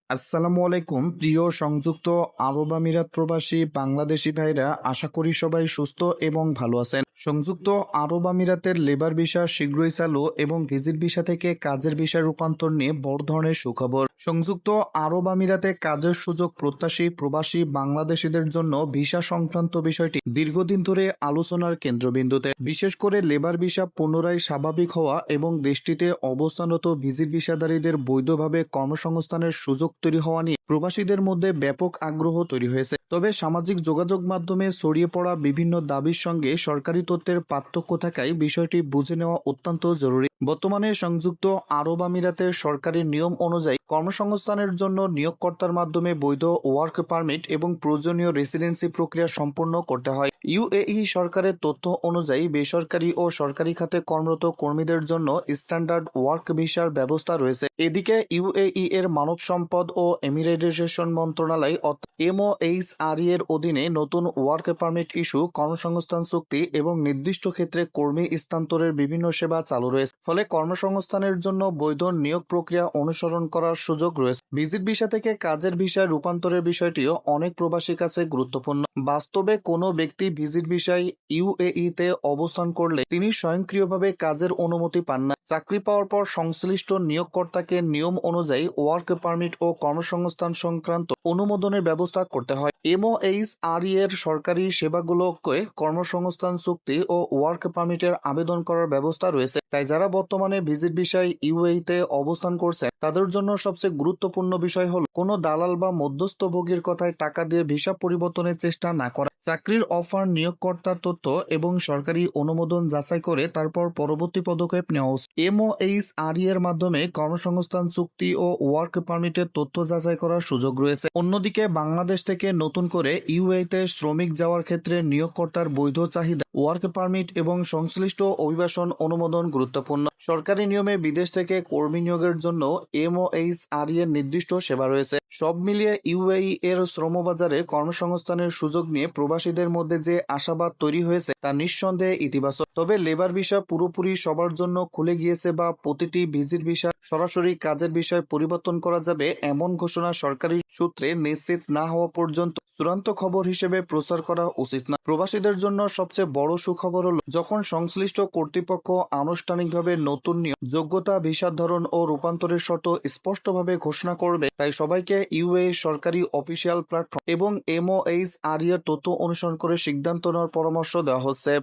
আসসালামু আলাইকুম প্রিয় সংযুক্ত আরব আমিরাত প্রবাসী বাংলাদেশি ভাইরা, আশা করি সবাই সুস্থ এবং ভালো আছেন। সংযুক্ত আরব আমিরাতের লেবার ভিসা শীঘ্রই চালু এবং ভিজিট ভিসা থেকে কাজের ভিসায় রূপান্তর নিয়ে বড় ধরনের সুখবর। সংযুক্ত আরব আমিরাতে কাজের সুযোগ প্রত্যাশী প্রবাসী বাংলাদেশিদের জন্য ভিসা সংক্রান্ত বিষয়টি দীর্ঘদিন ধরে আলোচনার কেন্দ্রবিন্দুতে। বিশেষ করে লেবার ভিসা পুনরায় স্বাভাবিক হওয়া এবং দেশটিতে অবস্থানরত ভিজিট ভিসাধারীদের বৈধভাবে কর্মসংস্থানের সুযোগ তৈরি হওয়া নিয়ে প্রবাসীদের মধ্যে ব্যাপক আগ্রহ তৈরি হয়েছে। তবে সামাজিক যোগাযোগ মাধ্যমে ছড়িয়ে পড়া বিভিন্ন দাবির সঙ্গে সরকারি তথ্যের পার্থক্য থাকায় বিষয়টি বুঝে নেওয়া অত্যন্ত জরুরি। বর্তমানে সংযুক্ত আরব আমিরাতের সরকারি নিয়ম অনুযায়ী কর্মসংস্থানের জন্য নিয়োগকর্তার মাধ্যমে বৈধ ওয়ার্ক পারমিট এবং প্রয়োজনীয় রেসিডেন্সি প্রক্রিয়া সম্পন্ন করতে হয়। ইউএই সরকারের তথ্য অনুযায়ী বেসরকারি ও সরকারি খাতে কর্মরত কর্মীদের জন্য স্ট্যান্ডার্ড ওয়ার্ক ভিসার ব্যবস্থা রয়েছে। এদিকে ইউএই এর মানব সম্পদ ও এমিরেটাইজেশন মন্ত্রণালয় এমওএইচআরই এর অধীনে নতুন ওয়ার্ক পারমিট ইস্যু, কর্মসংস্থান চুক্তি এবং নির্দিষ্ট ক্ষেত্রে কর্মী স্থানান্তরের বিভিন্ন সেবা চালু রয়েছে। ফলে কর্মসংস্থানের জন্য বৈধ নিয়োগ প্রক্রিয়া অনুসরণ করার সুযোগ রয়েছে। ভিজিট ভিসা থেকে কাজের ভিসায় রূপান্তরের বিষয়টিও অনেক প্রবাসীর কাছে গুরুত্বপূর্ণ। বাস্তবে কোনো ব্যক্তি ভিজিট ভিসায় ইউএই তে অবস্থান করলে তিনি স্বয়ংক্রিয়ভাবে কাজের অনুমতি পান না। চাকরি পাওয়ার পর সংশ্লিষ্ট নিয়োগকর্তাকে নিয়ম অনুযায়ী ওয়ার্ক পারমিট ও কর্মসংস্থান সংক্রান্ত অনুমোদনের ব্যবস্থা করতে হয়। এমওএইচআরই এর সরকারি সেবাগুলোকে কর্মসংস্থান চুক্তি ও ওয়ার্ক পারমিটের আবেদন করার ব্যবস্থা রয়েছে। তাই যারা বর্তমানে ভিজিট ভিসায় ইউএই তে অবস্থান করছেন তাদের জন্য সবচেয়ে গুরুত্বপূর্ণ বিষয় হলো কোনো দালাল বা মধ্যস্থভোগীর কথায় টাকা দিয়ে ভিসা পরিবর্তনের চেষ্টা না করা। চাকরির অফার, নিয়োগকর্তার তথ্য এবং সরকারি অনুমোদন যাচাই করে তারপর পরবর্তী পদক্ষেপ নেওয়া উচিত। এমওএইচআরই এর মাধ্যমে কর্মসংস্থান চুক্তি ও ওয়ার্ক পারমিটের তথ্য যাচাই করার সুযোগ রয়েছে। অন্যদিকে বাংলাদেশ থেকে নতুন করে ইউএই তে শ্রমিক যাওয়ার ক্ষেত্রে নিয়োগকর্তার বৈধ চাহিদা, ওয়ার্ক পারমিট এবং সংশ্লিষ্ট অভিবাসন অনুমোদন গুরুত্বপূর্ণ। সরকারি নিয়মে বিদেশ থেকে কর্মী নিয়োগের জন্য এমওএইচআরই এর নির্দিষ্ট সেবা রয়েছে। সব মিলিয়ে ইউএই এর শ্রমবাজারে কর্মসংস্থানের সুযোগ নিয়ে প্রবাসীদের মধ্যে যে আশাবাদ তৈরি হয়েছে তা নিঃসন্দেহে ইতিবাচক। তবে লেবার ভিসা পুরোপুরি সবার জন্য খুলে গিয়েছে বা প্রতিটি ভিজিট ভিসা সরাসরি কাজের বিষয় পরিবর্তন করা যাবে এমন ঘোষণা সরকারি সূত্রে নিশ্চিত না হওয়া পর্যন্ত চূড়ান্ত খবর হিসেবে প্রচার করা উচিত না। প্রবাসীদের জন্য সবচেয়ে বড় সুখবর হলো যখন সংশ্লিষ্ট কর্তৃপক্ষ আনুষ্ঠানিকভাবে নতুন নিয়ম, যোগ্যতা, ভিসার ধরন ও রূপান্তরের শর্ত স্পষ্টভাবে ঘোষণা করবে। তাই সবাইকে ইউএই সরকারি অফিসিয়াল প্ল্যাটফর্ম এবং এমওএইচআরই এর তথ্য অনুসরণ করে সিদ্ধান্ত নেওয়ার পরামর্শ দেওয়া হচ্ছে।